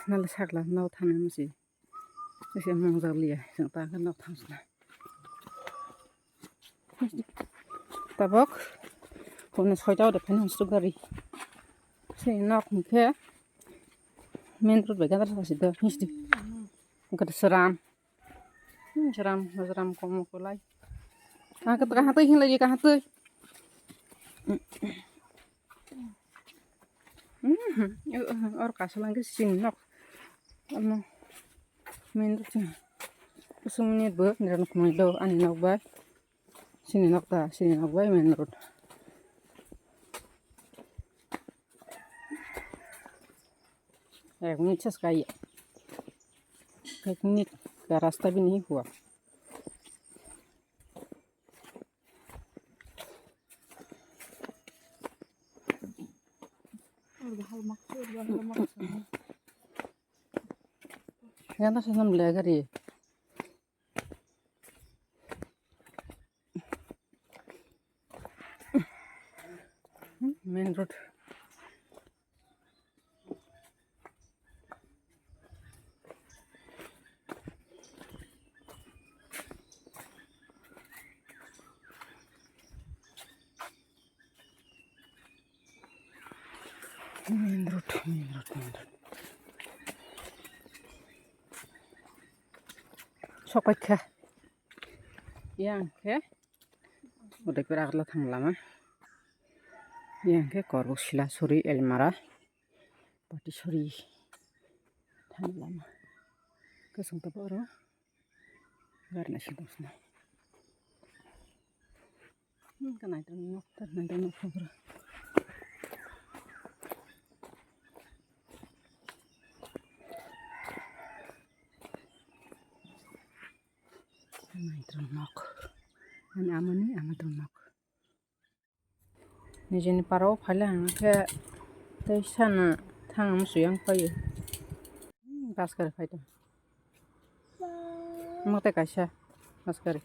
नालाय साग्ला नाव थानो मोनसै एसे मंजालिया जों तागोन नाव थांसना tabok kono soita ode pen hanstu gari se nok mukhe main road bai gadar sasi do histi gad seram seram komo kolai kah teuy hing lagi kah teuy or kasalang ke sin nok ano main road usumni bo niran kumai do ani nok bai sini nok bai main road एक minute से sky एक minute का रास्ता भी नहीं हुआ यहाँ से हम ले गए main road main road sokai kah yang ke udah berak lah thang lama yang ke korbuk sila suri elmara pati suri thang lama kesung taboro garna sidosna kanai tan nok khobra nok ani amadron nok nijeni paro phala hangke tei sana thangam suyang payo baskar phaida mate kaisa baskar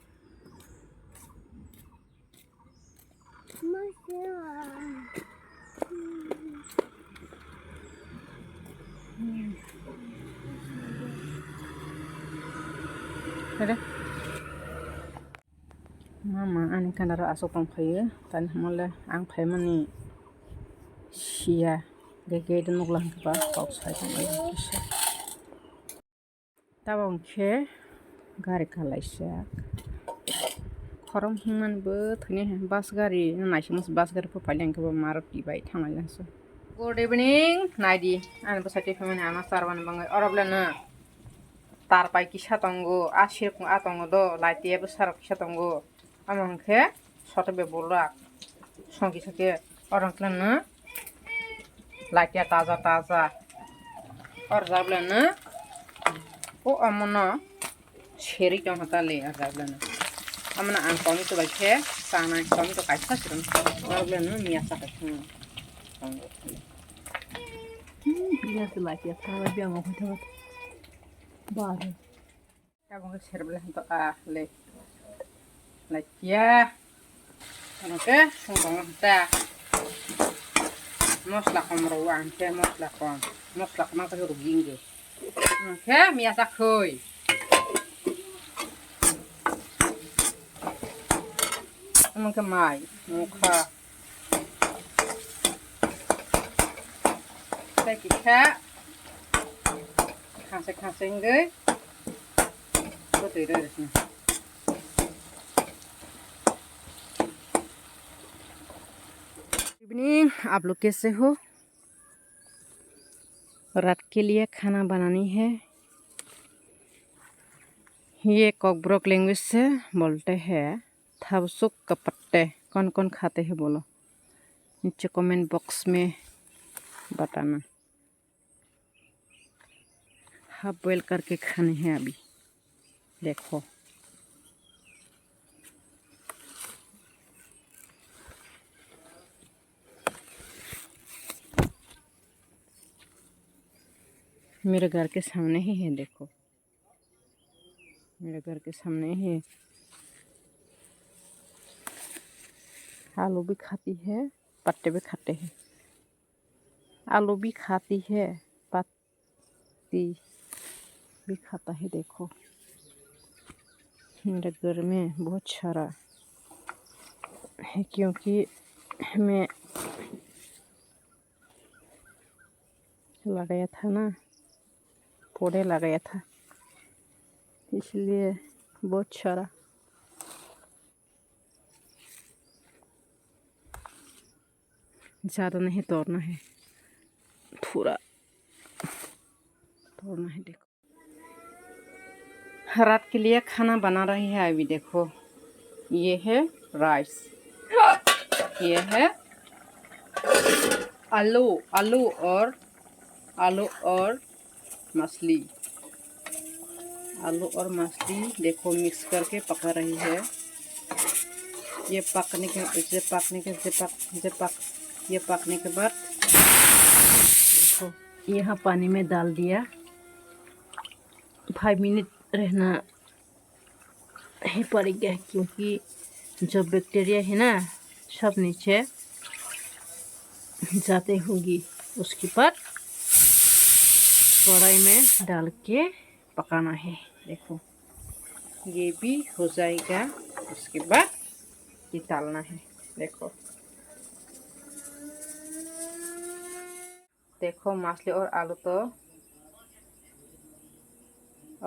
ada mama ani kandara asok pangphayo tan hamale ang phaimani sia gege den noklang ba outside kisa tabong khe gari kalaisa khorom hingman bo thine bus gari naisimus bus gari pho phaileng ke maruti bai thangai langso good evening naidi ani bosati phaimani ama sarwan bangai oroblana tar pai kisa tongo asir ko atongo do laite bo sarak kisa tongo amangkhe sotobe bolak songi sake orangklana laite taza or jablana o amona sheri tong hatale jablana amana ang komi to baikhe sana komi to kaisa sirum jablana miya sakhe biya to laite tawa biya mo khotha bar tabong serbla to le lakia oke sungkong ta mosla komroan ke mosla kom ka ruginge oke miasa khoi ke mai mukha sai kita khase nge to tire resna evening आप लोग कैसे हो रात के लिए खाना बनानी है ये कॉकब्रोक लैंग्वेज से बोलते हैं थाबसुक का पत्ते कौन कौन खाते हैं बोलो नीचे कमेंट बॉक्स में बताना हाफ बॉयल करके खाने हैं अभी देखो मेरे घर के सामने ही है देखो मेरे घर के सामने ही आलू भी खाती है पत्ते भी खाते हैं आलू भी खाती है मस्ती भी खाता है। देखो मेरे घर में बहुत सारा है क्योंकि मैं लगाया था ना, पौधे लगाया था, इसलिए बहुत सारा। ज़्यादा नहीं तोड़ना है, थोड़ा तोड़ना है। देखो रात के लिए खाना बना रही है अभी। देखो ये है राइस, ये है आलू और मछली। आलू और मछली देखो मिक्स करके पका रही है। ये पकने के बाद देखो यहाँ पानी में डाल दिया। 5 मिनट रहना ही पड़ेगा क्योंकि जो बैक्टीरिया है ना सब नीचे जाते होगी। उसके बाद कढ़ाई में डाल के पकाना है। देखो ये भी हो जाएगा, उसके बाद ये डालना है। देखो मछली और आलू तो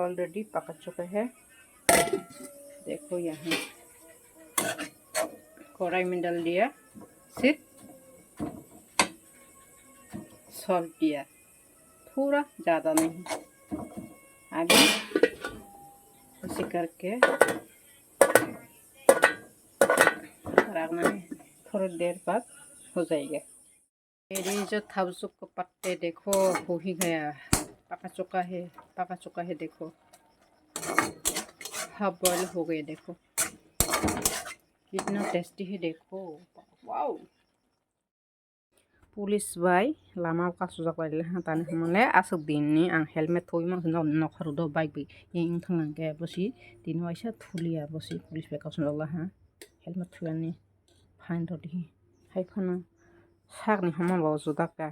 ऑलरेडी पक चुका है। देखो यहाँ कढ़ाई में डाल दिया, सिर्फ सॉल्ट दिया, थोड़ा ज़्यादा नहीं। अभी ऐसे करके रखना है, थोड़ी देर बाद हो जाएगा। मेरी जो थब्सुक को पत्ते देखो हो ही गया, पका चुका है। देखो हाफ बॉयल हो गए। देखो कितना टेस्टी है। देखो वाओ। पुलिस बाई लामा कासुजाक बायले हाताने हमले आसुक दिननि आं हेलमेट थोइ मा नखरुद बाइक बि यिं थांगे बसि दिन वाइसा थुलिया बसि पुलिस बाइ कासुजाला हा हेलमेट थुयानि फाइन रदि हाइफाना सागनि हमा बाव जुदाका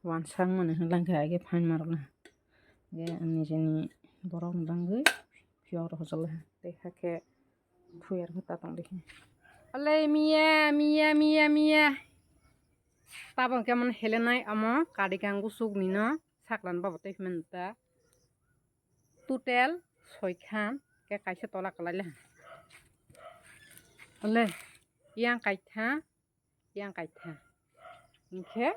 वान सांग मने हलांगे आगे फाइन मारना गे निजेनि बरं दांगै फियर हजला देखाके फुयर होता दंदि अले मिया tabang keman helenai amo kadigang gusuk nino saklan babote himenta tutel 6 khan ke kaisa tola kalale ole yang kaitha inke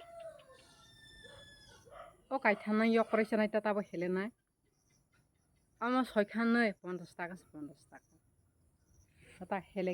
o kaitha na yok kore sanai ta tabo helenai amo 6 khan nei 50 taka ta hele